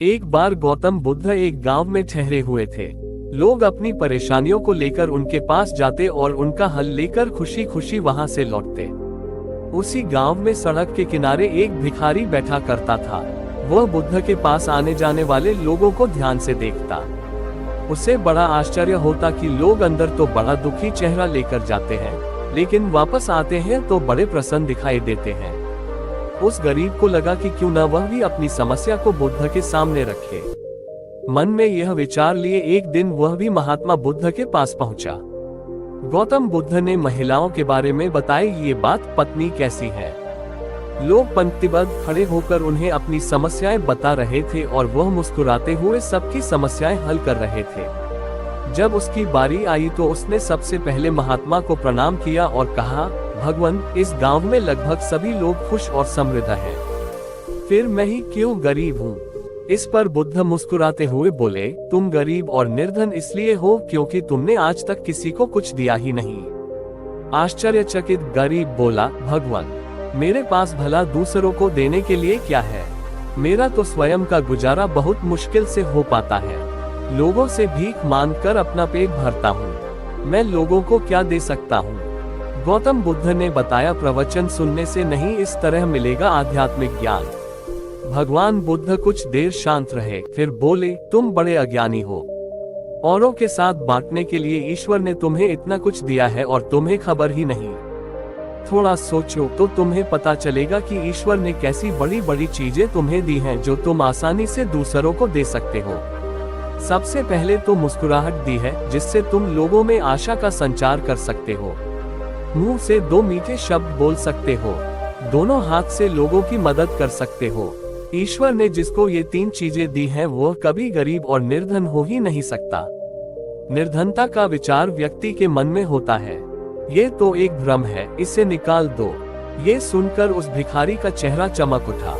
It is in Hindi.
एक बार गौतम बुद्ध एक गांव में ठहरे हुए थे। लोग अपनी परेशानियों को लेकर उनके पास जाते और उनका हल लेकर खुशी खुशी वहां से लौटते। उसी गांव में सड़क के किनारे एक भिखारी बैठा करता था। वह बुद्ध के पास आने जाने वाले लोगों को ध्यान से देखता। उसे बड़ा आश्चर्य होता कि लोग अंदर तो बड़ा दुखी चेहरा लेकर जाते हैं, लेकिन वापस आते हैं तो बड़े प्रसन्न दिखाई देते हैं। उस गरीब को लगा कि क्यों न वह भी अपनी समस्या को बुद्ध के सामने रखे। मन में यह विचार लिए एक दिन वह भी महात्मा बुद्ध के पास पहुंचा। गौतम बुद्ध ने महिलाओं के बारे में बताई ये बात पत्नी कैसी है। लोग पंक्तिबद्ध खड़े होकर उन्हें अपनी समस्याएं बता रहे थे और वह मुस्कुराते हुए सबकी समस्याएं हल कर रहे थे। जब उसकी बारी आई तो उसने सबसे पहले महात्मा को प्रणाम किया और कहा, भगवान, इस गांव में लगभग सभी लोग खुश और समृद्ध हैं, फिर मैं ही क्यों गरीब हूँ। इस पर बुद्ध मुस्कुराते हुए बोले, तुम गरीब और निर्धन इसलिए हो क्योंकि तुमने आज तक किसी को कुछ दिया ही नहीं। आश्चर्यचकित गरीब बोला, भगवान, मेरे पास भला दूसरों को देने के लिए क्या है। मेरा तो स्वयं का गुजारा बहुत मुश्किल से हो पाता है। लोगों से भीख मांग कर अपना पेट भरता हूँ। मैं लोगों को क्या दे सकता हूँ। गौतम बुद्ध ने बताया, प्रवचन सुनने से नहीं इस तरह मिलेगा आध्यात्मिक ज्ञान। भगवान बुद्ध कुछ देर शांत रहे, फिर बोले, तुम बड़े अज्ञानी हो। औरों के साथ बांटने के लिए ईश्वर ने तुम्हें इतना कुछ दिया है और तुम्हें खबर ही नहीं। थोड़ा सोचो तो तुम्हें पता चलेगा कि ईश्वर ने कैसी बड़ी बड़ी चीजें तुम्हें दी हैं जो तुम आसानी से दूसरों को दे सकते हो। सबसे पहले तो मुस्कुराहट दी है जिससे तुम लोगों में आशा का संचार कर सकते हो। मुंह से दो मीठे शब्द बोल सकते हो। दोनों हाथ से लोगों की मदद कर सकते हो। ईश्वर ने जिसको ये तीन चीजें दी हैं वह कभी गरीब और निर्धन हो ही नहीं सकता। निर्धनता का विचार व्यक्ति के मन में होता है। ये तो एक भ्रम है, इसे निकाल दो। ये सुनकर उस भिखारी का चेहरा चमक उठा।